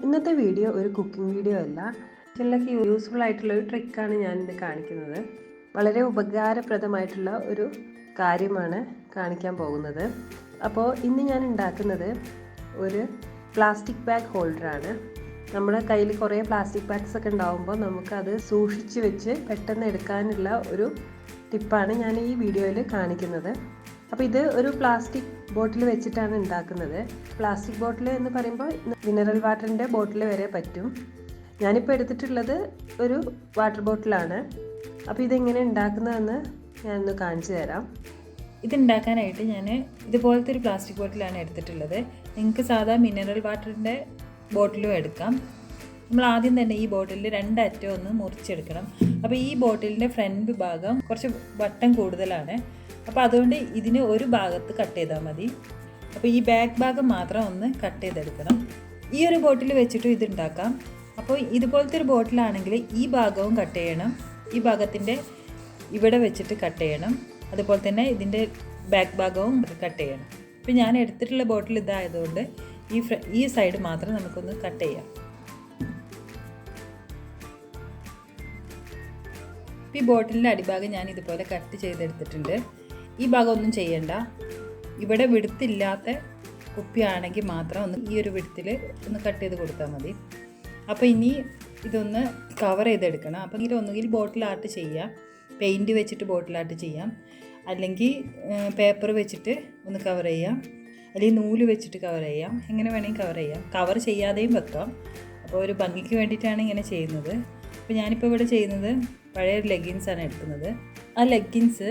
ഇന്നത്തെ വീഡിയോ ഒരു cooking video അല്ല, ചിലർക്ക് യൂസ്ഫുൾ ആയിട്ടുള്ള ഒരു ട്രിക്കാണ് ഞാനിന്ന് കാണിക്കുന്നത്. വളരെ ഉപകാരപ്രദമായിട്ടുള്ള ഒരു കാര്യമാണ് കാണിക്കാൻ പോകുന്നത്. അപ്പോൾ ഇന്ന് ഞാൻ ഉണ്ടാക്കുന്നത് ഒരു പ്ലാസ്റ്റിക് ബാഗ് ഹോൾഡറാണ്. നമ്മുടെ കയ്യിൽ കുറേ പ്ലാസ്റ്റിക് ബാഗ്സ് ഒക്കെ ഉണ്ടാകുമ്പോൾ നമുക്കത് സൂക്ഷിച്ച് വെച്ച് പെട്ടെന്ന് എടുക്കാനുള്ള ഒരു ടിപ്പാണ് ഞാൻ ഈ വീഡിയോയിൽ കാണിക്കുന്നത്. അപ്പോൾ ഇത് ഒരു പ്ലാസ്റ്റിക് ബോട്ടിൽ വെച്ചിട്ടാണ് ഉണ്ടാക്കുന്നത്. പ്ലാസ്റ്റിക് ബോട്ടിൽ എന്ന് പറയുമ്പോൾ മിനറൽ വാട്ടറിൻ്റെ ബോട്ടിൽ വരെ പറ്റും. ഞാനിപ്പോൾ എടുത്തിട്ടുള്ളത് ഒരു വാട്ടർ ബോട്ടിലാണ്. അപ്പോൾ ഇതെങ്ങനെ ഉണ്ടാക്കുന്നതെന്ന് ഞാനൊന്ന് കാണിച്ചു തരാം. ഇതുണ്ടാക്കാനായിട്ട് ഞാൻ ഇതുപോലത്തെ ഒരു പ്ലാസ്റ്റിക് ബോട്ടിലാണ് എടുത്തിട്ടുള്ളത്. നിങ്ങൾക്ക് സാധാ മിനറൽ വാട്ടറിൻ്റെ ബോട്ടിലും എടുക്കാം. നമ്മൾ ആദ്യം തന്നെ ഈ ബോട്ടിലിൽ 2 അറ്റം ഒന്ന് മുറിച്ചെടുക്കണം. അപ്പോൾ ഈ ബോട്ടിലിൻ്റെ ഫ്രണ്ട് ഭാഗം കുറച്ച് വട്ടം കൂടുതലാണ്. അപ്പോൾ അതുകൊണ്ട് ഇതിന് ഒരു ഭാഗത്ത് കട്ട് ചെയ്താൽ മതി. അപ്പോൾ ഈ ബാക്ക് ഭാഗം മാത്രം ഒന്ന് കട്ട് ചെയ്തെടുക്കണം. ഈ ഒരു ബോട്ടിൽ വെച്ചിട്ടും ഇത് ഉണ്ടാക്കാം. അപ്പോൾ ഇതുപോലത്തെ ഒരു ബോട്ടിലാണെങ്കിൽ ഈ ഭാഗവും കട്ട് ചെയ്യണം, ഈ ഭാഗത്തിൻ്റെ ഇവിടെ വെച്ചിട്ട് കട്ട് ചെയ്യണം, അതുപോലെ തന്നെ ഇതിൻ്റെ ബാക്ക് ഭാഗവും കട്ട് ചെയ്യണം. അപ്പോൾ ഞാൻ എടുത്തിട്ടുള്ള ബോട്ടിൽ ഇതായതുകൊണ്ട് ഈ സൈഡ് മാത്രം നമുക്കൊന്ന് കട്ട് ചെയ്യാം. ഈ ബോട്ടിലിൻ്റെ അടിഭാഗം ഞാൻ ഇതുപോലെ കട്ട് ചെയ്തെടുത്തിട്ടുണ്ട്. ഈ ഭാഗം ഒന്നും ചെയ്യണ്ട. ഇവിടെ വിടുത്തില്ലാത്ത കുപ്പിയാണെങ്കിൽ മാത്രം ഒന്ന് ഈ ഒരു വിടുത്തിൽ ഒന്ന് കട്ട് ചെയ്ത് കൊടുത്താൽ മതി. അപ്പോൾ ഇനി ഇതൊന്ന് കവർ ചെയ്തെടുക്കണം. അപ്പോൾ ഒന്നുകിൽ ബോട്ടിൽ ആർട്ട് ചെയ്യാം, പെയിൻറ്റ് വെച്ചിട്ട് ബോട്ടിൽ ആർട്ട് ചെയ്യാം, അല്ലെങ്കിൽ പേപ്പർ വെച്ചിട്ട് ഒന്ന് കവർ ചെയ്യാം, അല്ലെങ്കിൽ നൂല് വെച്ചിട്ട് കവർ ചെയ്യാം. എങ്ങനെ വേണമെങ്കിൽ കവർ ചെയ്യാം. കവർ ചെയ്യാതെയും വെക്കാം. അപ്പോൾ ഒരു ഭംഗിക്ക് വേണ്ടിയിട്ടാണ് ഇങ്ങനെ ചെയ്യുന്നത്. അപ്പോൾ ഞാനിപ്പോൾ ഇവിടെ ചെയ്യുന്നത് പഴയ ലെഗിൻസാണ് എടുക്കുന്നത്. ആ ലെഗിൻസ്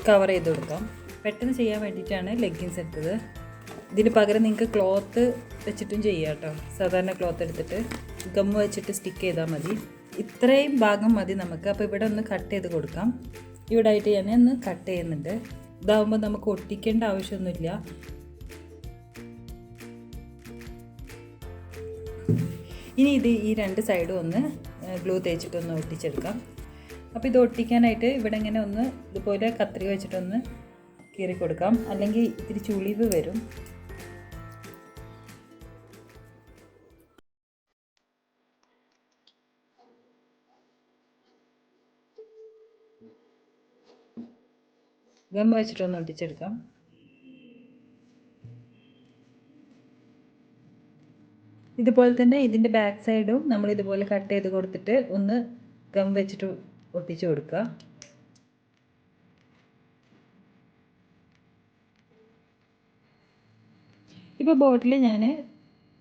കവർ ചെയ്ത് കൊടുക്കാം. പെട്ടെന്ന് ചെയ്യാൻ വേണ്ടിയിട്ടാണ് ലെഗിൻസ് എടുത്തത്. ഇതിന് പകരം നിങ്ങൾക്ക് ക്ലോത്ത് വെച്ചിട്ടും ചെയ്യാം കേട്ടോ. സാധാരണ ക്ലോത്ത് എടുത്തിട്ട് ഗമ്മ് വെച്ചിട്ട് സ്റ്റിക്ക് ചെയ്താൽ മതി. ഇത്രയും ഭാഗം മതി നമുക്ക്. അപ്പോൾ ഇവിടെ ഒന്ന് കട്ട് ചെയ്ത് കൊടുക്കാം. ഇവിടെ ആയിട്ട് ഞാൻ ഒന്ന് കട്ട് ചെയ്യുന്നുണ്ട്. ഇതാകുമ്പോൾ നമുക്ക് ഒട്ടിക്കേണ്ട ആവശ്യമൊന്നുമില്ല. ഇനി ഈ 2 സൈഡും ഒന്ന് ഗ്ലൂ തേച്ചിട്ടൊന്ന് ഒട്ടിച്ചെടുക്കാം. അപ്പോൾ ഇത് ഒട്ടിക്കാനായിട്ട് ഇവിടെ ഇങ്ങനെ ഒന്ന് ഇതുപോലെ കത്രിക വെച്ചിട്ടൊന്ന് കീറി കൊടുക്കാം, അല്ലെങ്കിൽ ഇത്തിരി ചുളിവ് വരും. ഗം വെച്ചിട്ടൊന്ന് ഒട്ടിച്ചെടുക്കാം. ഇതുപോലെ തന്നെ ഇതിൻ്റെ ബാക്ക് സൈഡും നമ്മൾ ഇതുപോലെ കട്ട് ചെയ്ത് കൊടുത്തിട്ട് ഒന്ന് ഗം വെച്ചിട്ട് ഒട്ടിച്ച് കൊടുക്കുക. ഇപ്പോൾ ബോട്ടിൽ ഞാൻ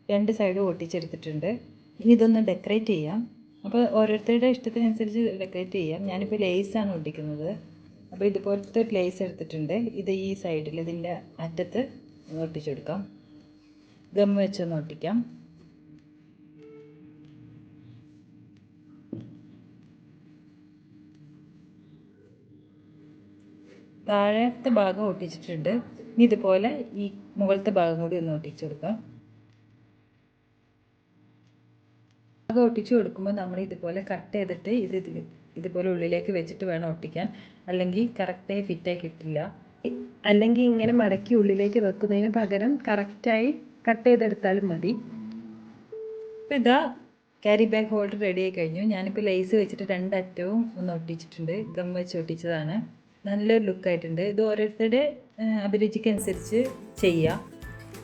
2 സൈഡും ഒട്ടിച്ചെടുത്തിട്ടുണ്ട്. ഇനി ഇതൊന്ന് ഡെക്കറേറ്റ് ചെയ്യാം. അപ്പോൾ ഓരോരുത്തരുടെ ഇഷ്ടത്തിനനുസരിച്ച് ഡെക്കറേറ്റ് ചെയ്യാം. ഞാനിപ്പോൾ ലേസാണ് ഒട്ടിക്കുന്നത്. അപ്പോൾ ഇതുപോലത്തെ ഒരു ലേസ് എടുത്തിട്ടുണ്ട്. ഇത് ഈ സൈഡിൽ ഇതിൻ്റെ അറ്റത്ത് ഒട്ടിച്ചെടുക്കാം. ഗം വെച്ചൊന്ന് ഒട്ടിക്കാം. താഴത്തെ ഭാഗം ഒട്ടിച്ചിട്ടുണ്ട്. ഇനി ഇതുപോലെ ഈ മുകളിലത്തെ ഭാഗം കൂടി ഒന്ന് ഒട്ടിച്ചു കൊടുക്കാം. ഭാഗം ഒട്ടിച്ചു കൊടുക്കുമ്പോൾ നമ്മൾ ഇതുപോലെ കട്ട് ചെയ്തിട്ട് ഇതുപോലെ ഉള്ളിലേക്ക് വെച്ചിട്ട് വേണം ഒട്ടിക്കാൻ, അല്ലെങ്കിൽ കറക്റ്റായി ഫിറ്റായി കിട്ടില്ല. അല്ലെങ്കിൽ ഇങ്ങനെ മടക്കി ഉള്ളിലേക്ക് വെക്കുന്നതിന് പകരം കറക്റ്റായി കട്ട് ചെയ്തെടുത്താലും മതി. അപ്പോൾ ഇതാ ക്യാരി ബാഗ് ഹോൾഡർ റെഡി ആയി കഴിഞ്ഞു. ഞാനിപ്പോൾ ലേസ് വെച്ചിട്ട് 2 അറ്റവും ഒന്ന് ഒട്ടിച്ചിട്ടുണ്ട്. ഗം വെച്ച് ഒട്ടിച്ചതാണ്. നല്ലൊരു ലുക്കായിട്ടുണ്ട്. ഇത് ഓരോരുത്തരുടെ അഭിരുചിക്കനുസരിച്ച് ചെയ്യാം.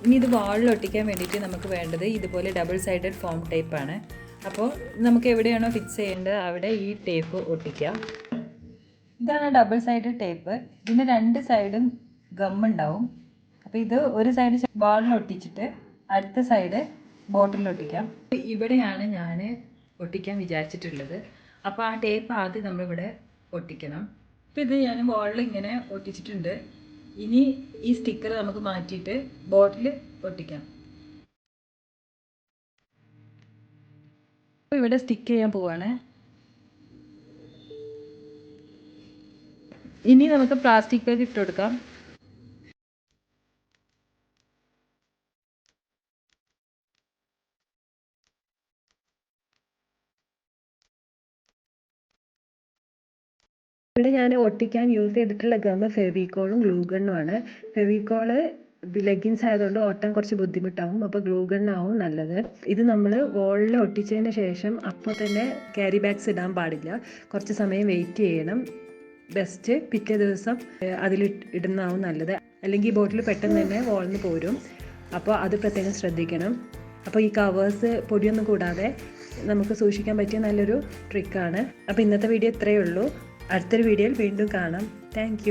ഇനി ഇത് വാളിൽ ഒട്ടിക്കാൻ വേണ്ടിയിട്ട് നമുക്ക് വേണ്ടത് ഇതുപോലെ ഡബിൾ സൈഡഡ് ഫോം ടേപ്പാണ്. അപ്പോൾ നമുക്ക് എവിടെയാണോ ഫിക്സ് ചെയ്യേണ്ടത് അവിടെ ഈ ടേപ്പ് ഒട്ടിക്കാം. ഇതാണ് ഡബിൾ സൈഡഡ് ടേപ്പ്. ഇതിന് 2 സൈഡും ഗം ഉണ്ടാവും. അപ്പോൾ ഇത് ഒരു സൈഡ് വാളിൽ ഒട്ടിച്ചിട്ട് അടുത്ത സൈഡ് ബോട്ടിലിൽ ഒട്ടിക്കാം. ഇവിടെയാണ് ഞാൻ ഒട്ടിക്കാൻ വിചാരിച്ചിട്ടുള്ളത്. അപ്പോൾ ആ ടേപ്പ് ആദ്യം നമ്മളിവിടെ ഒട്ടിക്കണം. അപ്പോൾ ഇത് ഞാൻ വാളിൽ ഇങ്ങനെ ഒട്ടിച്ചിട്ടുണ്ട്. ഇനി ഈ സ്റ്റിക്കർ നമുക്ക് മാറ്റിയിട്ട് ബോട്ടിൽ ഒട്ടിക്കാം. അപ്പോൾ ഇവിടെ സ്റ്റിക്ക് ചെയ്യാൻ പോവാണ്. ഇനി നമുക്ക് പ്ലാസ്റ്റിക് ബാഗ് ഇട്ട് കൊടുക്കാം. ഇവിടെ ഞാൻ ഒട്ടിക്കാൻ യൂസ് ചെയ്തിട്ടുള്ള ഗമ്മ് ഫെവിക്കോളും ഗ്ലൂ ഗണ്ണുമാണ്. ഫെവിക്കോള് ലെഗിൻസ് ആയതുകൊണ്ട് ഒട്ടാൻ കുറച്ച് ബുദ്ധിമുട്ടാവും. അപ്പോൾ ഗ്ലൂ ഗണ്ണാവും നല്ലത്. ഇത് നമ്മൾ വോളിൽ ഒട്ടിച്ചതിന് ശേഷം അപ്പോൾ തന്നെ ക്യാരി ബാഗ്സ് ഇടാൻ പാടില്ല. കുറച്ച് സമയം വെയിറ്റ് ചെയ്യണം. ബെസ്റ്റ് പിറ്റേ ദിവസം അതിൽ ഇടുന്നതാവും നല്ലത്. അല്ലെങ്കിൽ ഈ ബോട്ടിൽ പെട്ടെന്ന് തന്നെ വോളിൽ നിന്ന് പോരും. അപ്പോൾ അത് പ്രത്യേകം ശ്രദ്ധിക്കണം. അപ്പോൾ ഈ കവേഴ്സ് പൊടിയൊന്നും കൂടാതെ നമുക്ക് സൂക്ഷിക്കാൻ പറ്റിയ നല്ലൊരു ട്രിക്കാണ്. അപ്പോൾ ഇന്നത്തെ വീഡിയോ ഇത്രയേ ഉള്ളൂ. അടുത്തൊരു വീഡിയോയിൽ വീണ്ടും കാണാം. താങ്ക്